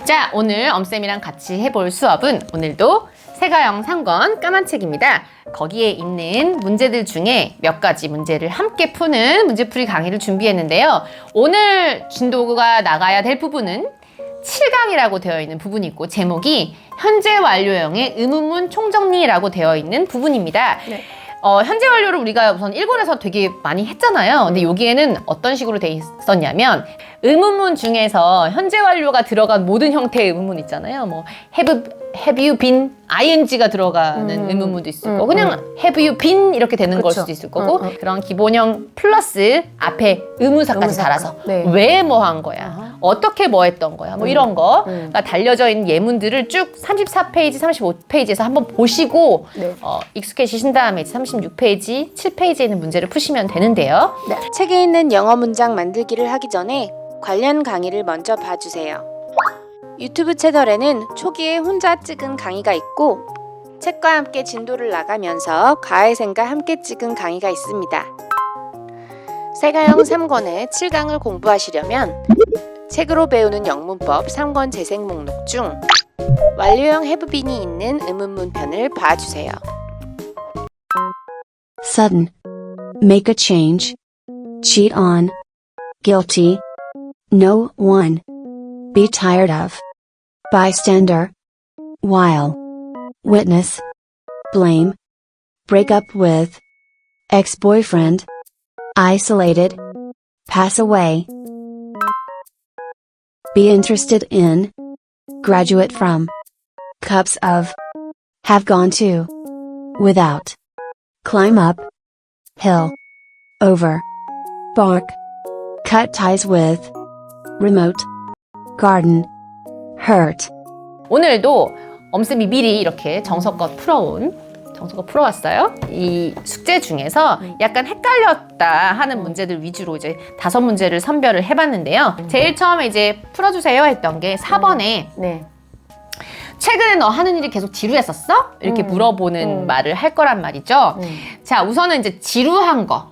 자, 오늘 엄쌤이랑 같이 해볼 수업은 오늘도 세가형 3권 까만 책입니다. 거기에 있는 문제들 중에 몇 가지 문제를 함께 푸는 문제풀이 강의를 준비했는데요. 오늘 진도가 나가야 될 부분은 7강이라고 되어 있는 부분이 있고 제목이 현재 완료형의 의문문 총정리라고 되어 있는 부분입니다. 네. 현재 완료를 우리가 우선 1권에서 되게 많이 했잖아요. 근데 여기에는 어떤 식으로 돼 있었냐면 의문문 중에서 현재 완료가 들어간 모든 형태의 의문문 있잖아요. 뭐 have you been ing가 들어가는 의문문도 있을 거고 그냥 have you been 이렇게 되는 걸 수도 있을 거고 그런 기본형 플러스 앞에 의문사까지 달아서 네. 왜 뭐 한 거야? 어떻게 뭐 했던 거야? 뭐 이런 거가 달려져 있는 예문들을 쭉 34페이지, 35페이지에서 한번 보시고 네. 익숙해지신 다음에 이제 36페이지, 7페이지에 있는 문제를 푸시면 되는데요. 네. 책에 있는 영어 문장 만들기를 하기 전에 관련 강의를 먼저 봐주세요. 유튜브 채널에는 초기에 혼자 찍은 강의가 있고 책과 함께 진도를 나가면서 가해생과 함께 찍은 강의가 있습니다. 세가형 3권의 7강을 공부하시려면 책으로 배우는 영문법 3권 재생 목록 중 완료형 have been이 있는 의문문 편을 봐주세요. Sudden. Make a change. Cheat on. Guilty. No one. Be tired of. Bystander. While. Witness. Blame. Break up with. Ex-boyfriend. Isolated. Pass away. Be interested in. Graduate from. Cups of. Have gone to. Without. Climb up. Hill. Over. Bark. Cut ties with. Remote. Garden. Hurt. 오늘도 엄쌤이 미리 이렇게 정석껏 풀어왔어요. 이 숙제 중에서 약간 헷갈렸다 하는 문제들 위주로 이제 5문제를 선별을 해봤는데요. 제일 처음에 이제 풀어주세요 했던 게 4번에 네. 최근에 너 하는 일이 계속 지루했었어? 이렇게 물어보는 말을 할 거란 말이죠. 자, 우선은 이제 지루한 거.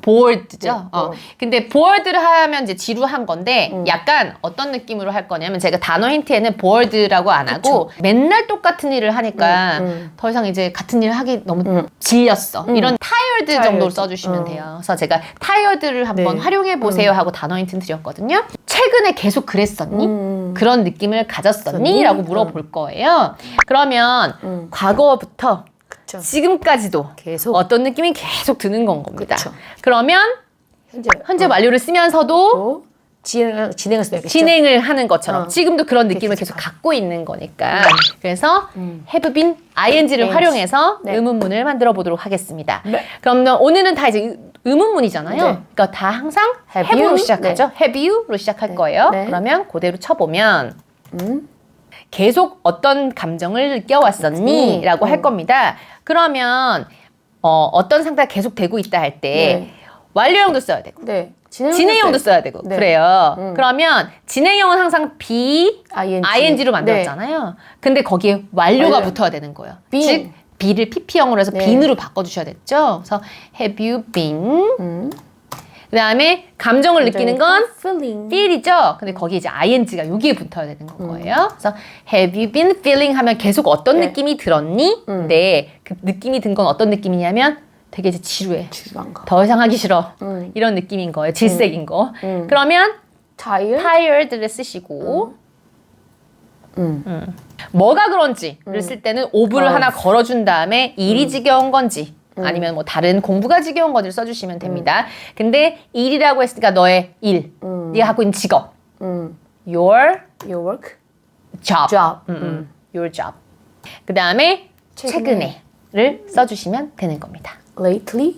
bored죠. 근데 bored를 하면 이제 지루한 건데 약간 어떤 느낌으로 할 거냐면 제가 단어 힌트에는 bored라고 안 하고 맨날 똑같은 일을 하니까 더 이상 이제 같은 일을 하기 너무 질렸어. 이런 tired 정도로 써주시면 돼요. 그래서 제가 tired를 한번 활용해 보세요 하고 단어 힌트 드렸거든요. 최근에 계속 그랬었니? 그런 느낌을 가졌었니? 라고 물어볼 거예요. 그러면 과거부터 그쵸. 지금까지도 계속. 어떤 느낌이 계속 드는 건 겁니다. 그쵸. 그러면 현재 완료를 쓰면서도 또 진행을 써야겠죠. 진행을 하는 것처럼 지금도 그런 느낌을 계속 갖고 있는 거니까 그래서 have been ing를 활용해서 의문문을 만들어 보도록 하겠습니다. 네. 그러면 오늘은 다 이제 의문문이잖아요. 네. 그러니까 다 항상 have have로 you? 시작하죠. have you로 시작할 거예요. 네. 그러면 그대로 쳐보면 계속 어떤 감정을 느껴왔었니? 라고 할 겁니다. 그러면 어떤 상태가 계속 되고 있다 할 때 완료형도 써야 되고 네. 진행형도 써야 되고 그래요. 그러면 진행형은 항상 be, ing로 만들었잖아요. 근데 거기에 완료가 붙어야 되는 거예요. 즉 be를 pp형으로 해서 been으로 바꿔주셔야 됐죠. 그래서 have you been 그 다음에 감정을 느끼는 건 feel이죠. 근데 거기에 이제 ing가 여기에 붙어야 되는 거예요. 그래서 have you been feeling 하면 계속 어떤 느낌이 들었니? 네, 그 느낌이 든 건 어떤 느낌이냐면 되게 이제 지루해. 지루한 거. 더 이상 하기 싫어. 이런 느낌인 거예요. 질색인 거. 그러면 tired를 쓰시고 뭐가 그런지를 쓸 때는 of를 하나 걸어준 다음에 일이 지겨운 건지 아니면 뭐 다른 공부가 지겨운 건지를 써주시면 됩니다. 근데 일이라고 했으니까 너의 일, 네가 갖고 있는 직업, your work. job, job. your job. 그 다음에 최근에를 써주시면 되는 겁니다. lately.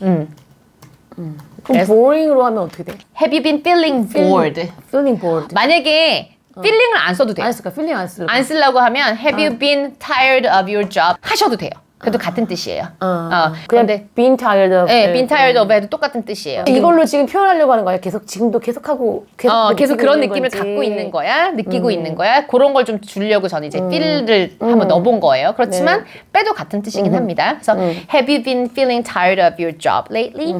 그래서- boring으로 하면 어떻게 돼? Have you been feeling bored? feeling bored. 만약에 feeling을 안 써도 돼요. 안 쓸까? feeling 안 쓸까? 안 쓰려고 하면 have you been tired of your job 하셔도 돼요. 그래도 같은 뜻이에요. 그냥 그런데 being tired of. 네, been tired of 해도 똑같은 뜻이에요. 이걸로 지금 표현하려고 하는 거야. 지금도 계속하고 계속 그런 느끼고 느낌을 있는 갖고 건지. 있는 거야, 느끼고 있는 거야. 그런 걸 좀 주려고 저는 이제 feel를 한번 넣어본 거예요. 그렇지만 빼도 같은 뜻이긴 합니다. 그래서 have you been feeling tired of your job lately?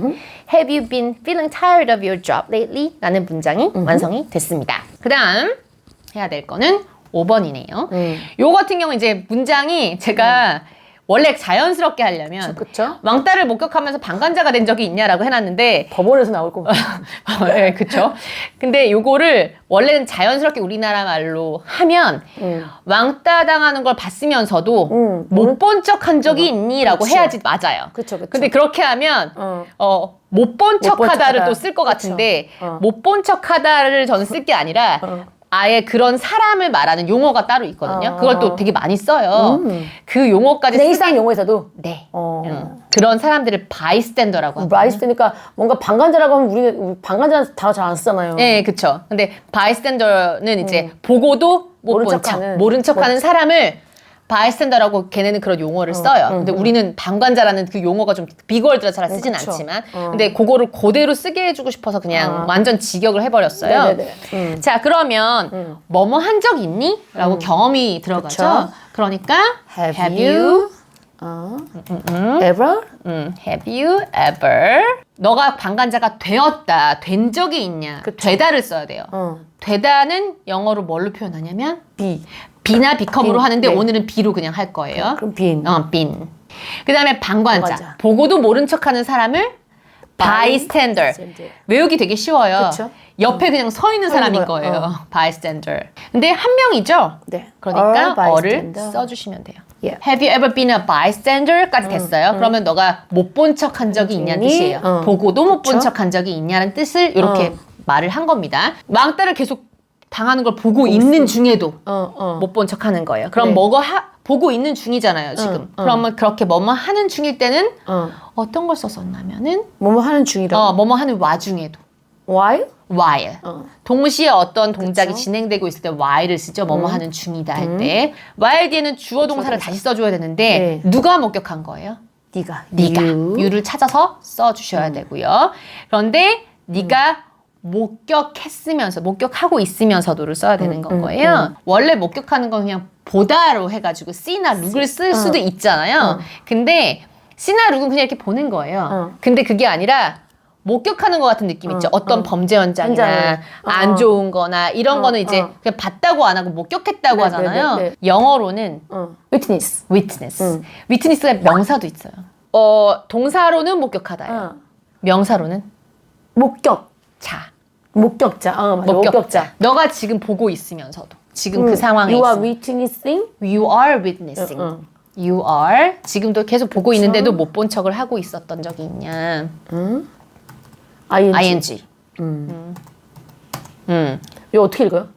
Have you been feeling tired of your job lately? 라는 문장이 완성이 됐습니다. 그 다음 해야 될 거는 5번이네요. 요 같은 경우는 이제 문장이 제가 원래 자연스럽게 하려면 그쵸? 왕따를 목격하면서 방관자가 된 적이 있냐라고 해놨는데 법원에서 나올 거고. 네, 그쵸. 근데 요거를 원래는 자연스럽게 우리나라 말로 하면 왕따 당하는 걸 봤으면서도 못 본 척 한 적이 있니라고 그쵸. 해야지 맞아요. 그쵸. 근데 그렇게 하면 못 본 척 척 하다를 하다. 또 쓸 것 그쵸. 같은데 못 본 척 하다를 저는 쓸 게 아니라 아예 그런 사람을 말하는 용어가 따로 있거든요. 그걸 또 되게 많이 써요. 그 용어까지 내 일상 용어에서도. 네. 그런 사람들을 바이스탠더라고 하거든요. 바이스니까 뭔가 방관자라고 하면 우리 방관자는 단어 잘 안 쓰잖아요. 네, 그쵸. 근데 바이스탠더는 이제 보고도 못 모른 본 척, 척하는. 모른 척하는 사람을 바이스탠더라고 걔네는 그런 용어를 써요. 근데 우리는 방관자라는 그 용어가 좀 빅월드라 잘 쓰진 그쵸. 않지만 근데 그거를 그대로 쓰게 해주고 싶어서 그냥 완전 직역을 해버렸어요. 네네네. 자, 그러면 뭐뭐 한 적 있니? 라고 경험이 들어가죠. 그쵸. 그러니까 Have you ever? Have you ever? 너가 방관자가 되었다, 된 적이 있냐? 되다를 써야 돼요. 되다는 영어로 뭘로 표현하냐면 be. be나 become으로 been, 하는데 네. 오늘은 be로 그냥 할 거예요. 그럼 been. been. 그 다음에 방관자. 방관자. 보고도 모른 척하는 사람을 bystander. bystander. 외우기 되게 쉬워요. 그쵸? 옆에 그냥 서 있는 사람인 거예요. 거예요. bystander. 근데 한 명이죠? 네. 그러니까 Or 어를 bystander. 써주시면 돼요. Yeah. Have you ever been a bystander까지 됐어요. 그러면 너가 못 본 척 한 적이 있냐는 있니? 뜻이에요. 보고도 못 본 그쵸? 척 한 적이 있냐는 뜻을 이렇게 말을 한 겁니다. 왕따를 계속 당하는 걸 보고 있는 중에도 못 본 척 하는 거예요. 그럼 네. 뭐가 보고 있는 중이잖아요, 지금. 그러면 그렇게 뭐뭐 하는 중일 때는 어떤 걸 썼었냐면은 뭐뭐 하는 중이라고. 뭐뭐 하는 와중에도 While? while. 동시에 어떤 동작이 그쵸? 진행되고 있을 때 while을 쓰죠. 뭐뭐 하는 중이다 할 때. while 뒤에는 주어 동사를 다시 써줘야 되는데 네. 누가 목격한 거예요? 네가. 네가. You. you를 찾아서 써주셔야 되고요. 그런데 네가 목격하고 있으면서도를 써야 되는 건 거예요. 원래 목격하는 건 그냥 보다로 해가지고 see나 look을 쓸 수도 있잖아요. 근데 see나 look은 그냥 이렇게 보는 거예요. 근데 그게 아니라 목격하는 것 같은 느낌 있죠. 어떤 범죄 현장이나 현장을. 안 좋은 거나 이런 거는 이제 그냥 봤다고 안 하고 목격했다고 네, 하잖아요. 네, 네, 네. 영어로는 Witness. witness. witness가 명사도 있어요. 동사로는 목격하다예요. 명사로는 목격자. 맞아. 목격자. 너가 지금 보고 있으면서도 지금 그 상황에 You 있어. are witnessing. You are witnessing. You are 지금도 계속 보고 있는데도 못 본 척을 하고 있었던 적이 있냐? ing. 이거 어떻게 읽어요?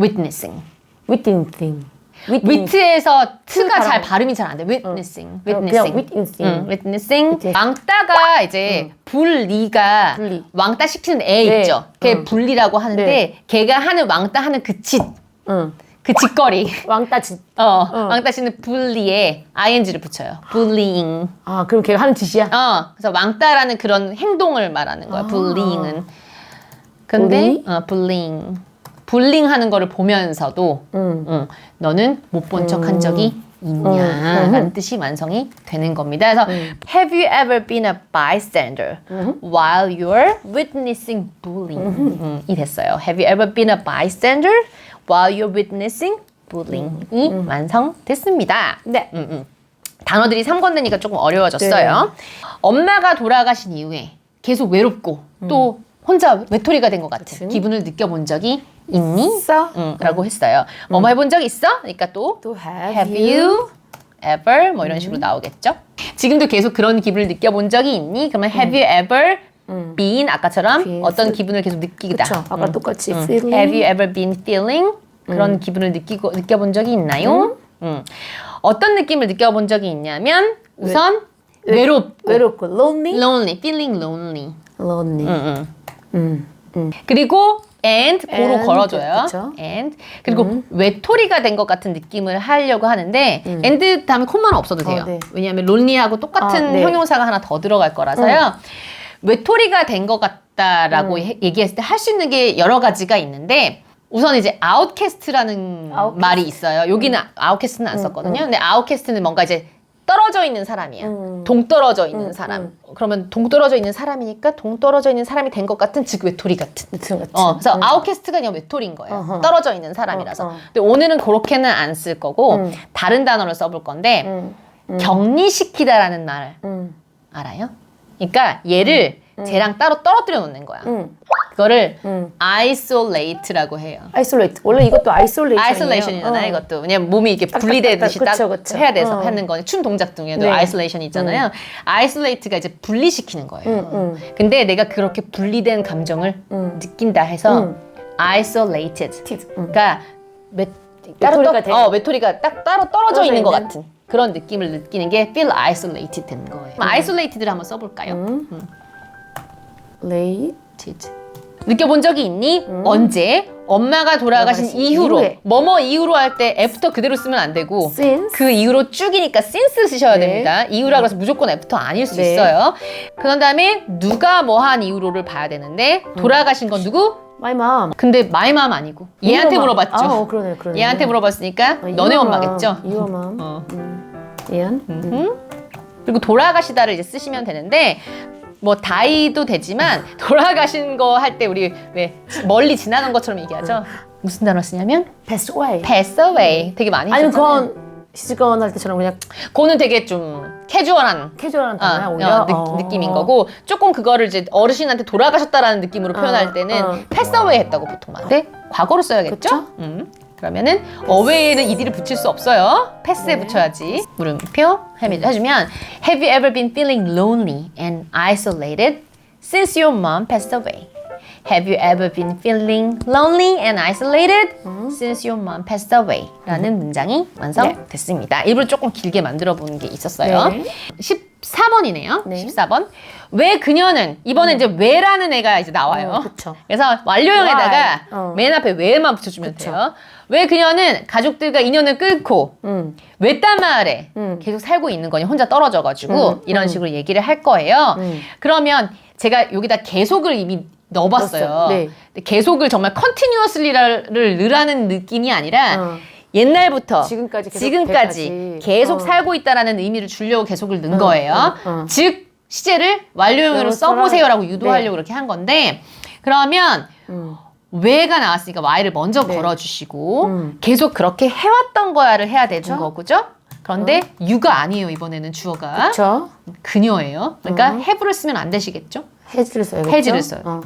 witnessing. Witnessing. 위트에서 트가 잘 발음. 발음이 잘 안 돼. witnessing. 그냥 witnessing. witnessing. witnessing. 왕따가 이제 분리가 분리. 왕따 시키는 애 네. 있죠. 걔 분리라고 하는데 네. 걔가 하는 왕따 하는 그 짓. 응. 그 짓거리. 왕따 진. 왕따 씨는 bully에 ing를 붙여요. bullying. 아, 그럼 걔가 하는 짓이야? 그래서 왕따라는 그런 행동을 말하는 거야. bullying은. 근데 bullying. bullying하는 거를 보면서도 너는 못 본 척 한 적이 있냐라는 뜻이 완성이 되는 겁니다. 그래서 Have you ever been a bystander while you're witnessing bullying? 이 됐어요. Have you ever been a bystander while you're witnessing bullying이 완성됐습니다. 네. 단어들이 3권 되니까 조금 어려워졌어요. 엄마가 돌아가신 이후에 계속 외롭고 또 혼자 외톨이가 된 것 같은 기분을 느껴본 적이 있니? 있어? 라고 했어요. 뭐뭐 해본 적 있어? 그러니까 또 또 Have you ever? 뭐 이런 식으로 나오겠죠. 지금도 계속 그런 기분을 느껴본 적이 있니? 그러면 Have you ever been? 아까처럼 been 어떤 기분을 계속 느끼다. 그쵸. 아까 똑같이 feeling. Have you ever been feeling? 그런 기분을 느껴본 적이 있나요? 어떤 느낌을 느껴본 적이 있냐면 우선 외롭고 lonely. lonely, feeling lonely. lonely. 그리고 and 고로 and, 걸어줘요. 그쵸. and 그리고 외톨이가 된 것 같은 느낌을 하려고 하는데 and 다음에 콤마는 없어도 돼요. 네. 왜냐하면 lonely하고 똑같은 네. 형용사가 하나 더 들어갈 거라서요. 외톨이가 된 것 같다라고 얘기했을 때 할 수 있는 게 여러 가지가 있는데 우선 이제 outcast라는 outcast. 말이 있어요. 여기는 outcast는 안 썼거든요. 근데 outcast는 뭔가 이제 떨어져 있는 사람이야. 동떨어져 있는 사람. 그러면 동떨어져 있는 사람이니까 동떨어져 있는 사람이 된 것 같은 즉 외톨이 같은. 그래서 아웃캐스트가 그냥 외톨이인 거예요. 떨어져 있는 사람이라서. 근데 오늘은 그렇게는 안 쓸 거고 다른 단어를 써볼 건데 격리시키다라는 말 알아요? 그러니까 얘를 쟤랑 따로 떨어뜨려 놓는 거야. 그거를 isolate라고 해요. isolate. 원래 이것도 isolation이잖아요. 이것도 왜냐면 몸이 이렇게 분리되듯이 딱 그쵸. 해야 돼서 하는 거는 춤 동작 중에도 네. isolation 있잖아요. isolate가 이제 분리시키는 거예요. 근데 내가 그렇게 분리된 감정을 느낀다 해서 isolated. 그러니까 외톨이가 딱 따로 떨어져 있는 것 같은 그런 느낌을 느끼는 게 feel isolated 되는 거예요. isolated를 한번 써볼까요? related. 느껴본 적이 있니? 언제? 엄마가 돌아가신 이후로. 이후에. 뭐뭐 이후로 할 때 애프터 그대로 쓰면 안 되고 since. 그 이후로 쭉이니까 since 쓰셔야 네. 됩니다. 이후라 그래서 무조건 애프터 아닐 수 네. 있어요. 그런 다음에 누가 뭐 한 이후로를 봐야 되는데 돌아가신 건 누구? My mom. 근데 my mom 아니고 얘한테 your mom. 물어봤죠. 그러네. 얘한테 물어봤으니까 너네 your 엄마겠죠. mom. Your mom. 어. 이안. 그리고 돌아가시다를 이제 쓰시면 되는데 뭐 다이도 되지만 돌아가신 거 할 때 우리 왜 멀리 지나간 것처럼 얘기하죠. 무슨 단어 쓰냐면 pass away. pass away 되게 많이 아니면 썼잖아요. 그건 시즈건 할 때처럼 그냥 그거는 되게 좀 캐주얼한 캐주얼한 단어야 오히려. 느낌인 거고 조금 그거를 이제 어르신한테 돌아가셨다라는 느낌으로 표현할 때는 패스 어웨이 했다고 보통 말해. 과거로 써야겠죠? 그쵸? 그러면은 어웨이에는 ed를 붙일 수 없어요. 패스에 붙여야지. 물음표 해주면 Have you ever been feeling lonely and isolated since your mom passed away? Have you ever been feeling lonely and isolated since your mom passed away? 라는 문장이 완성됐습니다. 일부러 조금 길게 만들어 본 게 있었어요. 네. 14번이네요. 네. 14번. 왜 그녀는 이번에 이제 왜라는 애가 이제 나와요. 그쵸. 그래서 완료형에다가 Why? 맨 앞에 왜만 붙여주면 그쵸. 돼요. 왜 그녀는 가족들과 인연을 끊고 외딴 마을에 계속 살고 있는 거니 혼자 떨어져가지고 이런 식으로 얘기를 할 거예요. 그러면 제가 여기다 계속을 이미 넣어봤어요. 넣었어요. 네. 근데 계속을 정말 continuously를 넣으라는 느낌이 아니라 옛날부터 지금까지 계속 지금까지 때까지. 계속 살고 있다라는 의미를 주려고 계속을 넣은 거예요. 즉 시제를 완료형으로 써보세요라고 유도하려고 그렇게 한 건데 그러면 왜가 나왔으니까 Y를 먼저 걸어주시고 계속 그렇게 해왔던 거야를 해야 되는 거죠. 그런데 you가 아니에요. 이번에는 주어가 그렇죠. 그녀예요. 그러니까 have를 쓰면 안 되시겠죠? has를 써야겠죠. has를 써요.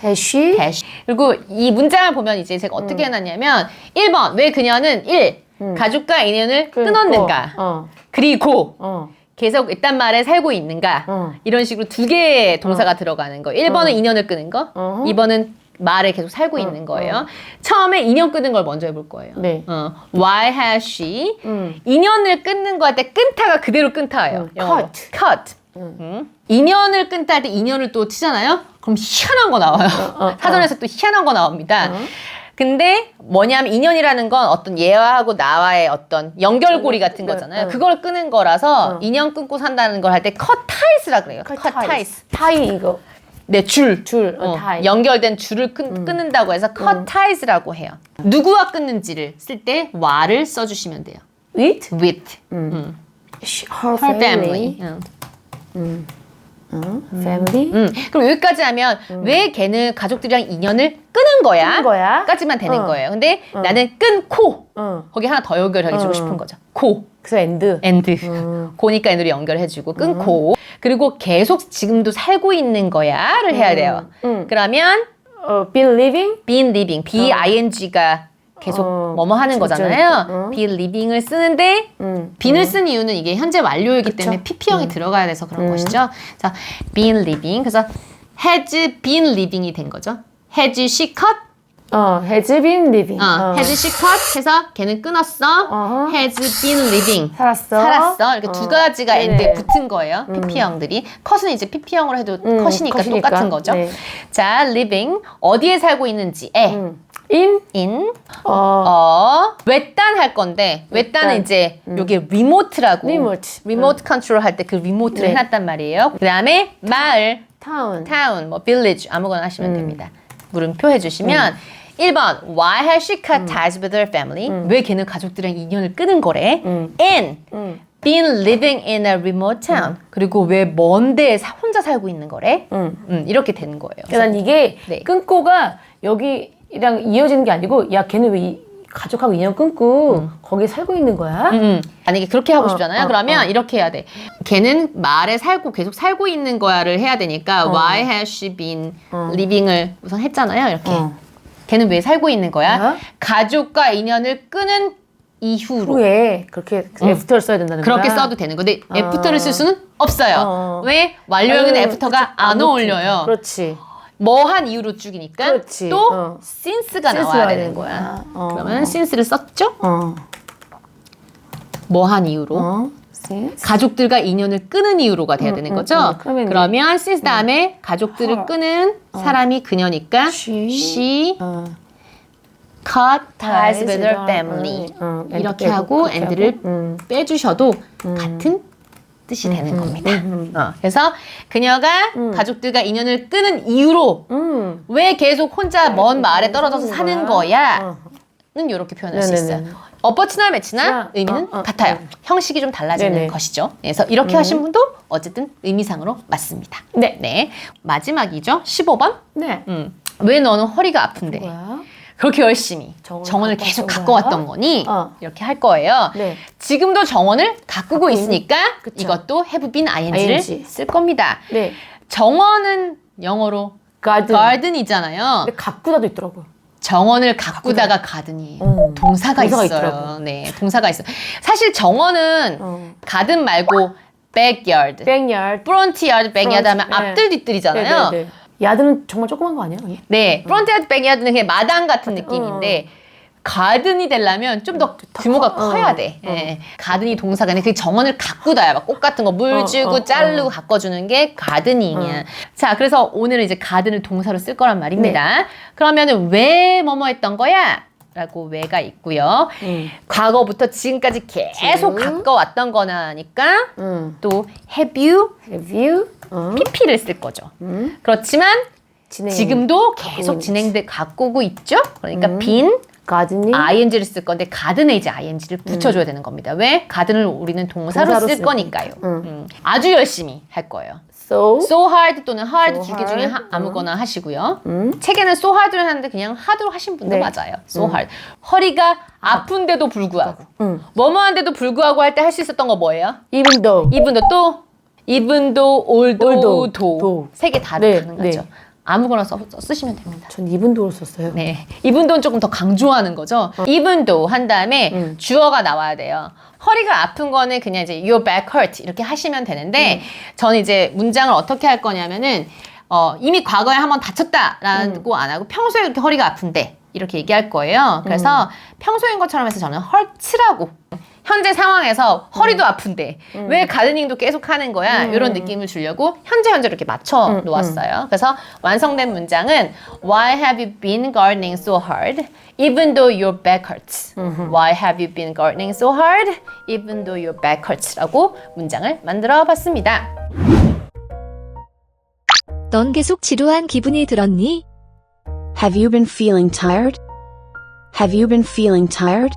has she. dash. 그리고 이 문장을 보면 이제 제가 어떻게 해놨냐면 1번 왜 그녀는 1. 가족과 인연을 끊었는가 그리고 계속 이딴 말에 살고 있는가 이런 식으로 두 개의 동사가 들어가는 거 1번은 인연을 끊은 거 2번은 말에 계속 살고 있는 거예요. 처음에 인연 끊는 걸 먼저 해볼 거예요. 네. Why has she? 인연을 끊는 거 할 때 끊다가 그대로 끊다예요. 영어로. cut. 인연을 끊다 할 때 인연을 또 치잖아요. 그럼 희한한 거 나와요. 사전에서 또 희한한 거 나옵니다. 근데 뭐냐면 인연이라는 건 어떤 얘하고 나와의 어떤 연결고리 같은 거잖아요. 그걸 끊는 거라서 인연 끊고 산다는 걸 할 때 cut ties라 그래요. cut ties. 타이 이거. 네, 줄. tie. 연결된 줄을 끊는다고 해서 cut ties라고 해요. 누구와 끊는지를 쓸 때 와를 써주시면 돼요. with. with. her her family. family. family. 그럼 여기까지 하면 왜 걔는 가족들이랑 인연을 끊은 거야? 끊은 거야? 까지만 되는 거예요. 근데 나는 끊고 거기 하나 더 연결해주고 싶은 거죠. 고. 그래서 end. 엔드. 고니까 엔드로 연결해주고 끊고 그리고 계속 지금도 살고 있는 거야를 해야 돼요. 그러면 been living. been living, B-I-N-G가 계속 뭐뭐 하는 거잖아요. be living을 쓰는데 bene을 쓴 이유는 이게 현재 완료이기 때문에 PP형이 들어가야 돼서 그런 것이죠. 자, been living. 그래서 has been living이 된 거죠. has she cut? has been living. has she cut? 해서 걔는 끊었어. has been living. 살았어. 이렇게 두 가지가 end에 붙은 거예요. PP형들이. cut은 이제 PP형으로 해도 cut이니까 똑같은 거죠. 네. 자, living. 어디에 살고 있는지에 in 외딴 할 건데 외딴은 이제 여기 remote라고 remote control 할 때 그 remote를 해놨단 말이에요. 그 다음에 마을 town, 뭐 village 아무거나 하시면 됩니다. 물음표 해주시면 1번 Why has she cut ties with her family? 왜 걔는 가족들이랑 인연을 끊은 거래? in been living in a remote town. 그리고 왜 먼 데에 혼자 살고 있는 거래? 이렇게 되는 거예요. 그러니까 난 이게 네. 끊고가 여기랑 이어지는 게 아니고 야 걔는 왜 가족하고 인연 끊고 거기 살고 있는 거야? 만약에 그렇게 하고 싶잖아요. 그러면 이렇게 해야 돼. 걔는 말에 계속 살고 있는 거야를 해야 되니까 why has she been living을 우선 했잖아요. 이렇게. 걔는 왜 살고 있는 거야? 가족과 인연을 끊은 이후로. 후에 그렇게 애프터를 써야 된다는 거야? 그렇게 써도 되는 건데 애프터를 쓸 수는 없어요. 왜? 완료형은 애프터가 안 어울려요. 그렇지. 뭐한 이유로 쭉이니까 그렇지. 또 since가 since 나와야 나와야 되는 거야. 되는구나. 그러면 since를 썼죠? 어. 뭐한 이유로? since. 가족들과 인연을 끊은 이유로가 돼야 되는 거죠? 그러면 since 다음에 가족들을 끊은 사람이 그녀니까 she cut ties with her family 이렇게 하고 and를 빼주셔도 같은 뜻이 되는 겁니다. 그래서 그녀가 가족들과 인연을 끊은 이유로 왜 계속 혼자 먼 마을에 떨어져서 사는 거야? 는 이렇게 표현할 수 있어요. 어버치나 매치나 의미는 같아요. 형식이 좀 달라지는 네네. 것이죠. 그래서 이렇게 하신 분도 어쨌든 의미상으로 맞습니다. 네. 마지막이죠. 15번. 네. 왜 너는 허리가 아픈데? 뭐야? 그렇게 열심히 정원을 갖고 계속 왔던 갖고 거야? 왔던 거니 이렇게 할 거예요. 네. 지금도 정원을 가꾸고 있으니까 그쵸. 이것도 have been ing를 ing. 쓸 겁니다. 네. 정원은 영어로 garden. garden이잖아요. 근데 가꾸다도 있더라고요. 정원을 가꾸다가 가든이에요. 동사가 있어요. 있더라고요. 네, 동사가 있어요. 사실 정원은 가든 말고 backyard, backyard. front yard, backyard 하면 네. 앞들 뒤뜰이잖아요. 네. 야드는 정말 조그만 거 아니야? 네, 프론트 야드, 백 야드는 그냥 마당 같은 느낌인데 가든이 되려면 좀 더 규모가 커야 돼. 예. 가든이 동사가 아니라 그 정원을 가꾸다야. 막 꽃 같은 거 물 주고 자르고 가꿔주는 게 가드닝이야. 자, 그래서 오늘은 이제 가든을 동사로 쓸 거란 말입니다. 그러면은 왜 뭐뭐 했던 거야? 라고 왜가 있고요. 과거부터 지금까지 계속 가까웠던 거나니까 또 have you PP를 쓸 거죠. 그렇지만 지금도 계속 가꾸고 있죠. 그러니까 been gardening. ing를 쓸 건데 가든에 이제 ing를 붙여줘야 되는 겁니다. 왜? 가든을 우리는 동사로 쓸 거니까요. 아주 열심히 할 거예요. so hard 또는 hard 두 개 중에 아무거나 하시고요. 책에는 so hard를 하는데 그냥 hard로 하신 분도 맞아요. so hard. 허리가 아픈데도 불구하고 뭐뭐한데도 불구하고 할 때 할 수 있었던 거 뭐예요? even though. even though, although, although, do 세 개 다 네, 가능하죠. 네. 아무거나 쓰시면 됩니다. 전 even though를 썼어요. 네, even though는 조금 더 강조하는 거죠. even though 한 다음에 주어가 나와야 돼요. 허리가 아픈 거는 그냥 이제 your back hurt 이렇게 하시면 되는데 저는 이제 문장을 어떻게 할 거냐면은 이미 과거에 한번 다쳤다라고 안 하고 평소에 그렇게 허리가 아픈데 이렇게 얘기할 거예요. 그래서 평소인 것처럼 해서 저는 hurt라고 현재 상황에서 허리도 아픈데 왜 가드닝도 계속 하는 거야? 이런 느낌을 주려고 현재로 이렇게 맞춰 놓았어요. 그래서 완성된 문장은 Why have you been gardening so hard even though your back hurts? Why have you been gardening so hard even though your back hurts? 라고 문장을 만들어 봤습니다. 넌 계속 지루한 기분이 들었니? Have you been feeling tired? Have you been feeling tired?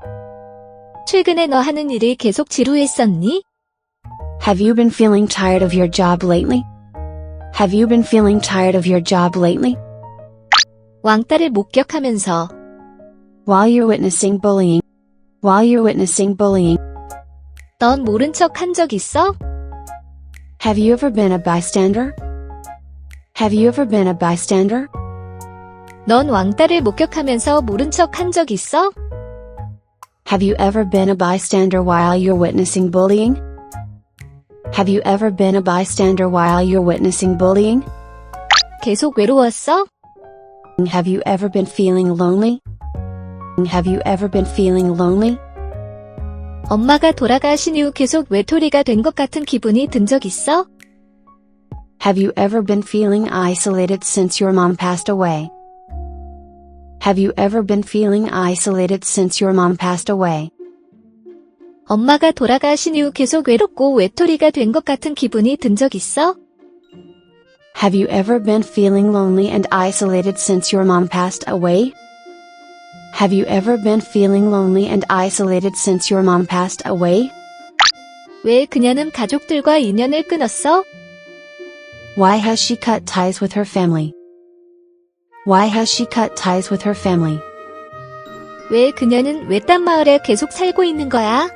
최근에 너 하는 일이 계속 지루했었니? Have you been feeling tired of your job lately? Have you been feeling tired of your job lately? 왕따를 목격하면서 While you're witnessing bullying. While you're witnessing bullying. 넌 모른 척 한 적 있어? Have you ever been a bystander? Have you ever been a bystander? 넌 왕따를 목격하면서 모른 척 한 적 있어? Have you ever been a bystander while you're witnessing bullying? Have you ever been a bystander while you're witnessing bullying? 계속 외로웠어? Have you ever been feeling lonely? Have you ever been feeling lonely? 엄마가 돌아가신 이후 계속 외톨이가 된 것 같은 기분이 든 적 있어? Have you ever been feeling isolated since your mom passed away? Have you ever been feeling isolated since your mom passed away? 엄마가 돌아가신 이후 계속 외롭고 외톨이가 된 것 같은 기분이 든 적 있어? Have you ever been feeling lonely and isolated since your mom passed away? Have you ever been feeling lonely and isolated since your mom passed away? 왜 그녀는 가족들과 인연을 끊었어? Why has she cut ties with her family? Why has she cut ties with her family? 왜 그녀는 외딴 마을에 계속 살고 있는 거야?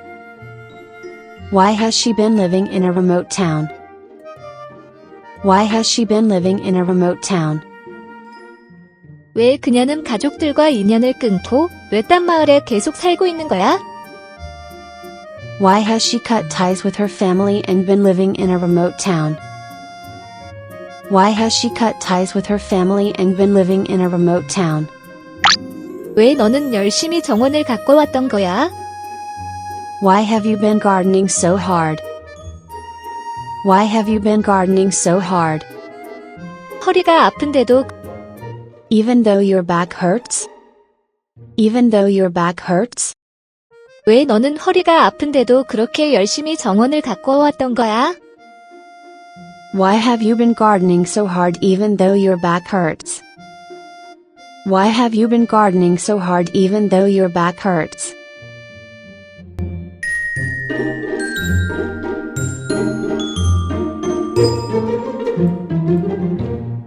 Why has she been living in a remote town? Why has she been living in a remote town? 왜 그녀는 가족들과 인연을 끊고 외딴 마을에 계속 살고 있는 거야? Why has she cut ties with her family and been living in a remote town? Why has she cut ties with her family and been living in a remote town? 왜 너는 열심히 정원을 가꿔 왔던 거야? Why have you been gardening so hard? Why have you been gardening so hard? 허리가 아픈데도 Even though your back hurts? Even though your back hurts? 왜 너는 허리가 아픈데도 그렇게 열심히 정원을 가꿔 왔던 거야? Why have you been gardening so hard even though your back hurts? Why have you been gardening so hard even though your back hurts?